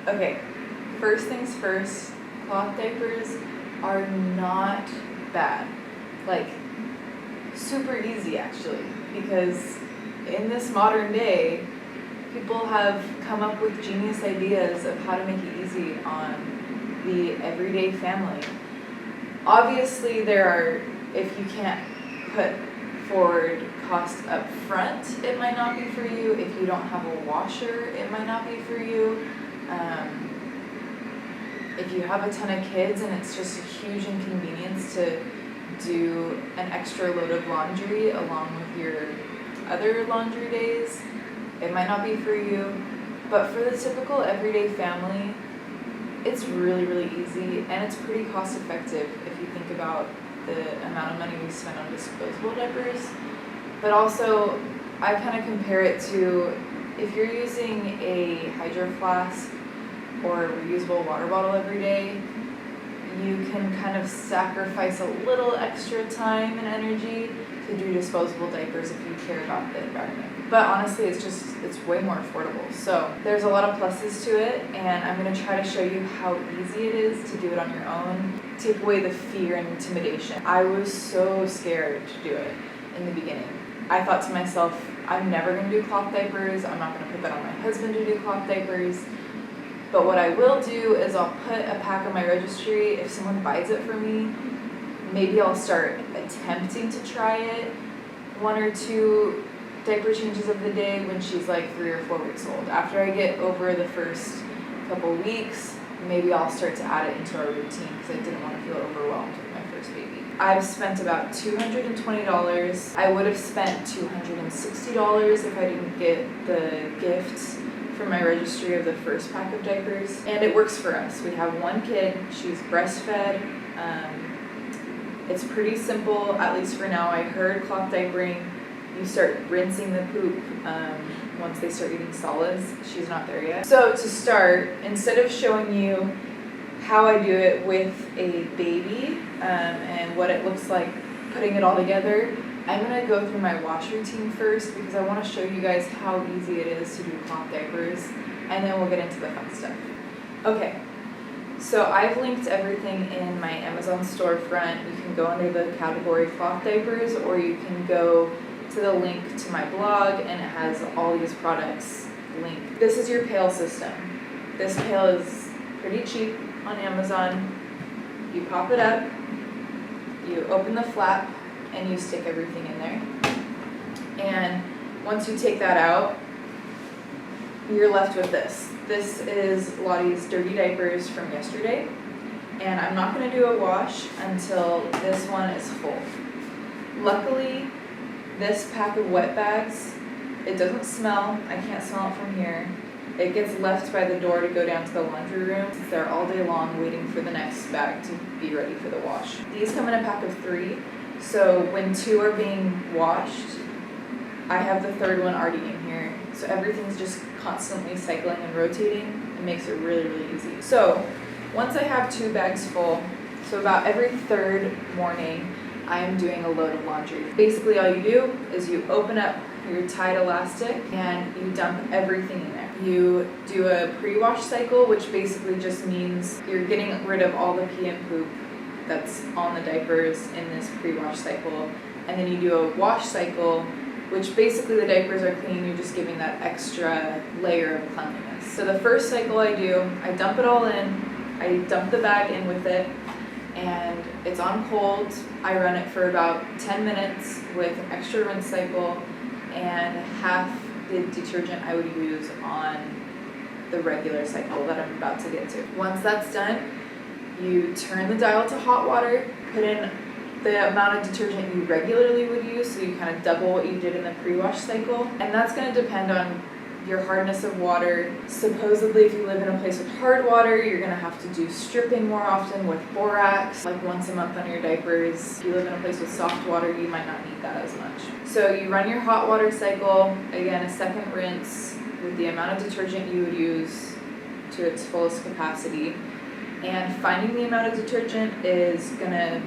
Okay, first things first, cloth diapers are not bad. Like, super easy actually, because in this modern day, people have come up with genius ideas of how to make it easy on the everyday family. Obviously, if you can't put forward cost up front, it might not be for you. If you don't have a washer, it might not be for you. If you have a ton of kids and it's just a huge inconvenience to do an extra load of laundry along with your other laundry days, it might not be for you. But for the typical everyday family, it's really, really easy, and it's pretty cost effective if you think about the amount of money we spend on disposable diapers. But also, I kind of compare it to if you're using a Hydro Flask or a reusable water bottle every day, you can kind of sacrifice a little extra time and energy to do disposable diapers if you care about the environment. But honestly, it's way more affordable. So there's a lot of pluses to it, and I'm gonna try to show you how easy it is to do it on your own. Take away the fear and intimidation. I was so scared to do it in the beginning. I thought to myself, I'm never gonna do cloth diapers. I'm not gonna put that on my husband to do cloth diapers. But what I will do is I'll put a pack on my registry. If someone buys it for me, maybe I'll start attempting to try it 1 or 2 diaper changes of the day when she's like 3 or 4 weeks old. After I get over the first couple weeks, maybe I'll start to add it into our routine because I didn't want to feel overwhelmed with my first baby. I've spent about $220. I would have spent $260 if I didn't get the gifts for my registry of the first pack of diapers. And it works for us. We have 1 kid, she's breastfed. It's pretty simple, at least for now. I heard cloth diapering, you start rinsing the poop once they start eating solids. She's not there yet. So to start, instead of showing you how I do it with a baby and what it looks like putting it all together, I'm gonna go through my wash routine first because I wanna show you guys how easy it is to do cloth diapers, and then we'll get into the fun stuff. Okay, so I've linked everything in my Amazon storefront. You can go under the category cloth diapers, or you can go to the link to my blog and it has all these products linked. This is your pail system. This pail is pretty cheap on Amazon. You pop it up, you open the flap, and you stick everything in there. And once you take that out, you're left with this. This is Lottie's dirty diapers from yesterday, and I'm not gonna do a wash until this one is full. Luckily, this pack of wet bags, it doesn't smell. I can't smell it from here. It gets left by the door to go down to the laundry room. They're all day long waiting for the next bag to be ready for the wash. These come in a pack of 3. So when 2 are being washed, I have the 3rd one already in here. So everything's just constantly cycling and rotating. It makes it really, really easy. So once I have 2 bags full, so about every 3rd morning, I am doing a load of laundry. Basically all you do is you open up your tied elastic and you dump everything in there. You do a pre-wash cycle, which basically just means you're getting rid of all the pee and poop that's on the diapers in this pre-wash cycle, and then you do a wash cycle, which basically the diapers are clean, you're just giving that extra layer of cleanliness. So the first cycle I do, I dump it all in, I dump the bag in with it, and it's on cold. I run it for about 10 minutes with an extra rinse cycle and half the detergent I would use on the regular cycle that I'm about to get to. Once that's done, you turn the dial to hot water, put in the amount of detergent you regularly would use, so you kind of double what you did in the pre-wash cycle. And that's going to depend on your hardness of water. Supposedly, if you live in a place with hard water, you're going to have to do stripping more often with borax, like once a month on your diapers. If you live in a place with soft water, you might not need that as much. So you run your hot water cycle, again, a second rinse with the amount of detergent you would use to its fullest capacity. And finding the amount of detergent is gonna,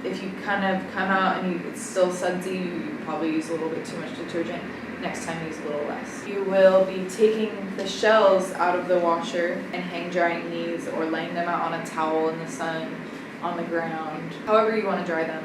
if you kind of come out and it's still sudsy, you probably use a little bit too much detergent. next time use a little less. You will be taking the shells out of the washer and hang drying these, or laying them out on a towel in the sun, on the ground. However you want to dry them,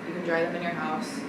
you can dry them in your house.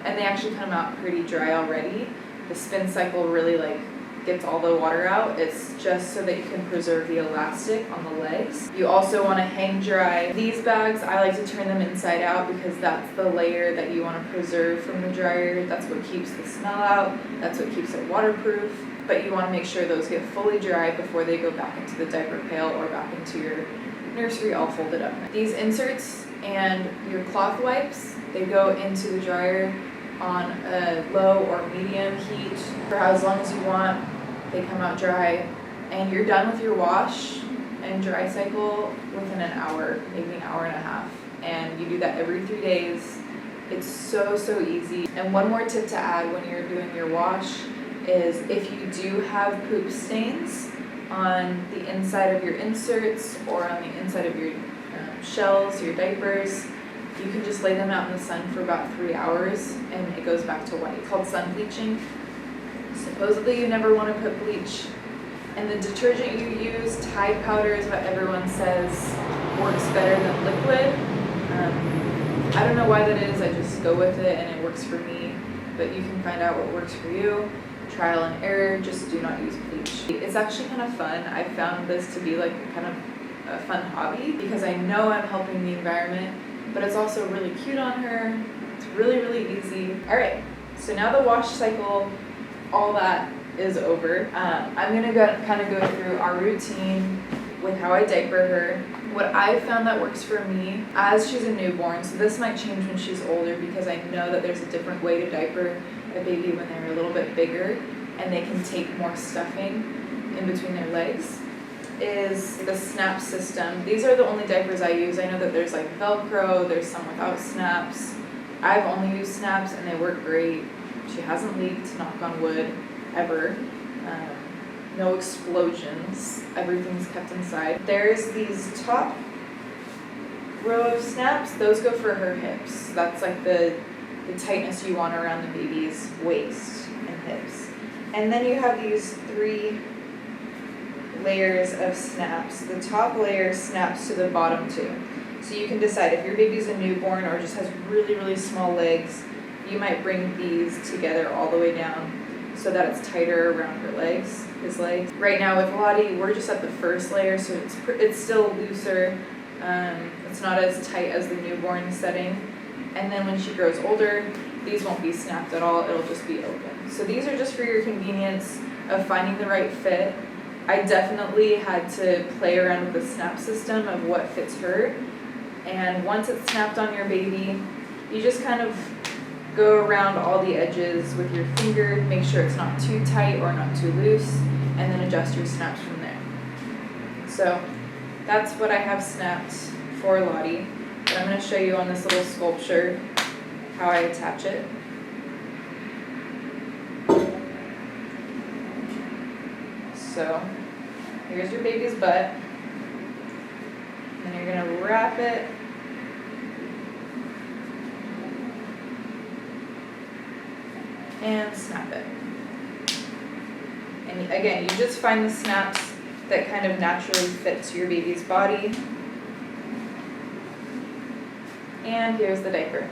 And they actually come out pretty dry already. The spin cycle really gets all the water out. It's just so that you can preserve the elastic on the legs. You also want to hang dry these bags. I like to turn them inside out because that's the layer that you want to preserve from the dryer. That's what keeps the smell out. That's what keeps it waterproof. But you want to make sure those get fully dry before they go back into the diaper pail or back into your nursery all folded up. These inserts and your cloth wipes, they go into the dryer on a low or medium heat for as long as you want. They come out dry, and you're done with your wash and dry cycle within an hour, maybe an hour and a half. And you do that every 3 days. It's so easy. And one more tip to add when you're doing your wash is if you do have poop stains on the inside of your inserts or on the inside of your shells, your diapers, you can just lay them out in the sun for about 3 hours and it goes back to white. It's called sun bleaching. Supposedly you never want to put bleach. And the detergent you use, Tide powder is what everyone says works better than liquid. I don't know why that is, I just go with it and it works for me. But you can find out what works for you. Trial and error, just do not use bleach. It's actually kind of fun. I found this to be kind of a fun hobby because I know I'm helping the environment, but it's also really cute on her. It's really easy. All right, so now the wash cycle, all that is over. I'm gonna kind of go through our routine with how I diaper her. What I found that works for me as she's a newborn, so this might change when she's older because I know that there's a different way to diaper a baby when they're a little bit bigger and they can take more stuffing in between their legs, is the snap system. These are the only diapers I use. I know that there's Velcro, there's some without snaps. I've only used snaps and they work great. She hasn't leaked, knock on wood, ever. No explosions. Everything's kept inside. There's these top row of snaps. Those go for her hips. That's the tightness you want around the baby's waist and hips. And then you have these 3 layers of snaps. The top layer snaps to the bottom too. So you can decide if your baby's a newborn or just has really small legs, you might bring these together all the way down so that it's tighter around her legs, his legs. Right now with Lottie, we're just at the first layer, so it's still looser. It's not as tight as the newborn setting. And then when she grows older, these won't be snapped at all, it'll just be open. So these are just for your convenience of finding the right fit. I definitely had to play around with the snap system of what fits her. And once it's snapped on your baby, you just kind of go around all the edges with your finger, make sure it's not too tight or not too loose, and then adjust your snaps from there. So that's what I have snapped for Lottie. But I'm going to show you on this little sculpture how I attach it. So here's your baby's butt. And you're going to wrap it and snap it. And again, you just find the snaps that kind of naturally fit to your baby's body. And here's the diaper.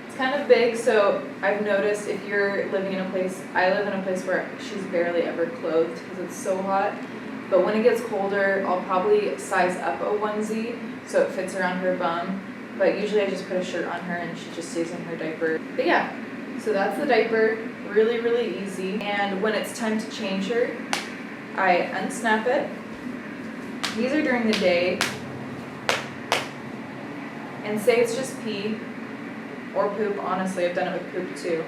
It's kind of big, so I've noticed if you're living in a place, I live in a place where she's barely ever clothed because it's so hot. But when it gets colder, I'll probably size up a onesie so it fits around her bum. But usually I just put a shirt on her and she just stays in her diaper. But yeah, so that's the diaper, really easy. And when it's time to change her, I unsnap it. These are during the day. And say it's just pee or poop, honestly, I've done it with poop too.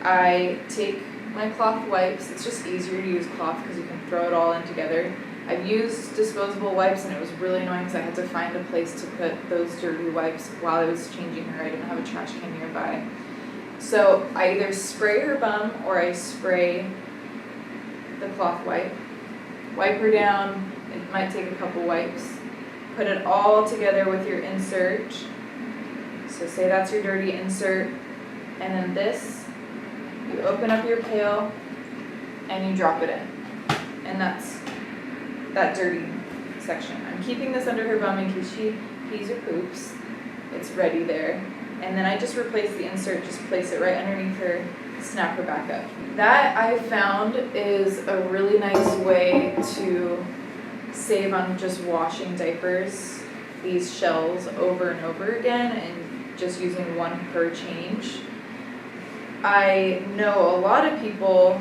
I take my cloth wipes, it's just easier to use cloth because you can throw it all in together. I've used disposable wipes and it was really annoying because I had to find a place to put those dirty wipes while I was changing her. I didn't have a trash can nearby. So I either spray her bum or I spray the cloth wipe. Wipe her down, it might take a couple wipes. Put it all together with your insert. So say that's your dirty insert. And then this, you You open up your pail and you drop it in. And that's that dirty section. I'm keeping this under her bum in case she pees or poops. It's ready there. And then I just replace the insert, just place it right underneath her, snap her back up. That I found is a really nice way to save on just washing diapers, these shells over and over again, and just using one per change. I know a lot of people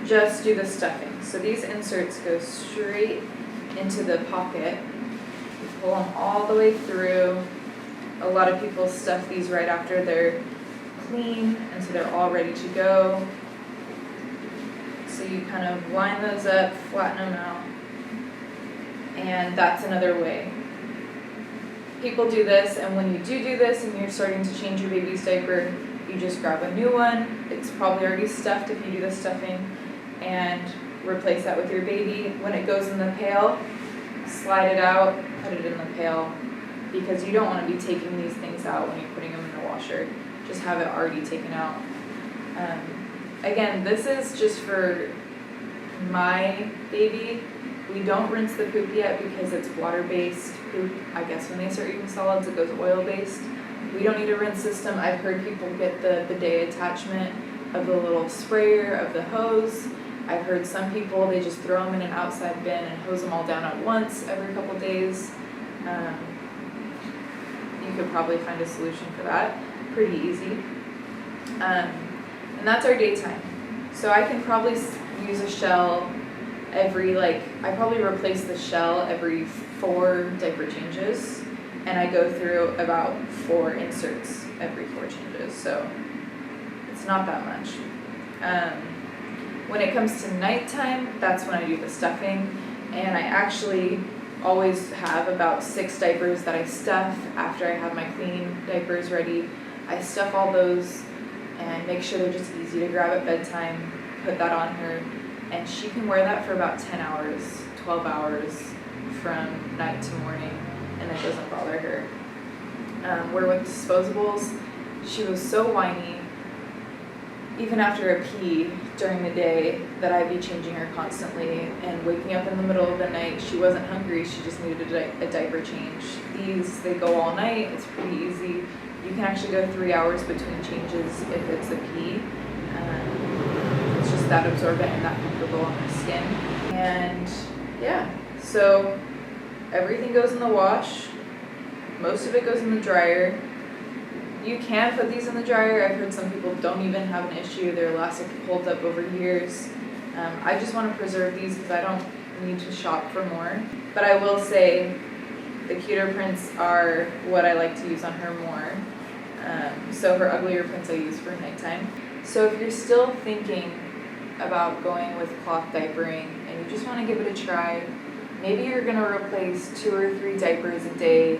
just do the stuffing. So these inserts go straight into the pocket. You pull them all the way through. A lot of people stuff these right after they're clean, and so they're all ready to go. So you kind of line those up, flatten them out, and that's another way. People do this, and when you do this and you're starting to change your baby's diaper, you just grab a new one. It's probably already stuffed if you do the stuffing, and replace that with your baby. When it goes in the pail, slide it out, put it in the pail, because you don't want to be taking these things out when you're putting them in the washer. Just have it already taken out. Again, this is just for my baby. We don't rinse the poop yet because it's water-based poop. I guess when they start eating solids, it goes oil-based. We don't need a rinse system. I've heard people get the bidet attachment of the little sprayer of the hose. I've heard some people, they just throw them in an outside bin and hose them all down at once every couple days. You could probably find a solution for that. Pretty easy. And that's our daytime. So I can probably use a shell every, I probably replace the shell every 4 diaper changes, and I go through about 4 inserts every 4 changes, so it's not that much. When it comes to nighttime, that's when I do the stuffing, and I actually always have about 6 diapers that I stuff after I have my clean diapers ready. I stuff all those and make sure they're just easy to grab at bedtime, put that on her, and she can wear that for about 10 hours, 12 hours from night to morning, and it doesn't bother her. Where with disposables, she was so whiny, even after a pee during the day, that I'd be changing her constantly and waking up in the middle of the night. She wasn't hungry, she just needed a diaper change. These, they go all night, it's pretty easy. You can actually go 3 hours between changes if it's a pee. It's just that absorbent and that comfortable on her skin. And yeah, so everything goes in the wash. Most of it goes in the dryer. You can put these in the dryer. I've heard some people don't even have an issue. Their elastic holds up over years. I just want to preserve these because I don't need to shop for more. But I will say the cuter prints are what I like to use on her more. So her uglier prints I use for nighttime. So if you're still thinking about going with cloth diapering and you just want to give it a try, maybe you're going to replace 2 or 3 diapers a day,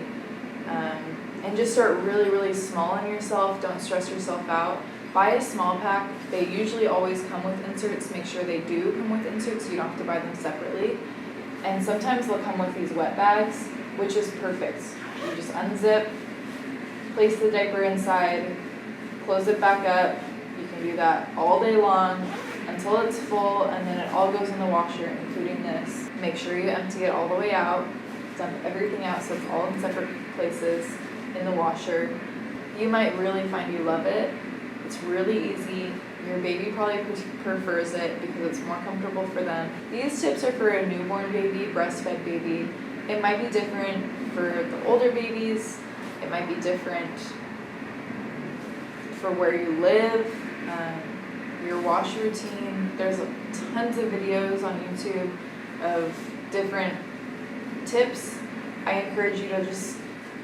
and just start really, really small on yourself. Don't stress yourself out. Buy a small pack. They usually always come with inserts. Make sure they do come with inserts so you don't have to buy them separately. And sometimes they'll come with these wet bags, which is perfect. You just unzip, place the diaper inside, close it back up. You can do that all day long until it's full, and then it all goes in the washer, including this. Make sure you empty it all the way out. Dump everything out so it's all in separate places in the washer. You might really find you love it. It's really easy. Your baby probably prefers it because it's more comfortable for them. These tips are for a newborn baby, breastfed baby. It might be different for the older babies. It might be different for where you live, your wash routine. There's tons of videos on YouTube of different tips. I encourage you to just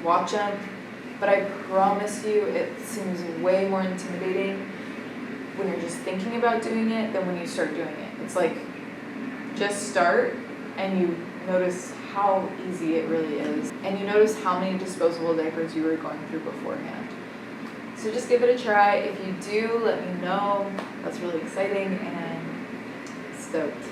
watch them, but I promise you it seems way more intimidating when you're just thinking about doing it than when you start doing it. It's like, just start and you notice how easy it really is, and you notice how many disposable diapers you were going through beforehand. So just give it a try. If you do, let me know. That's really exciting and stoked.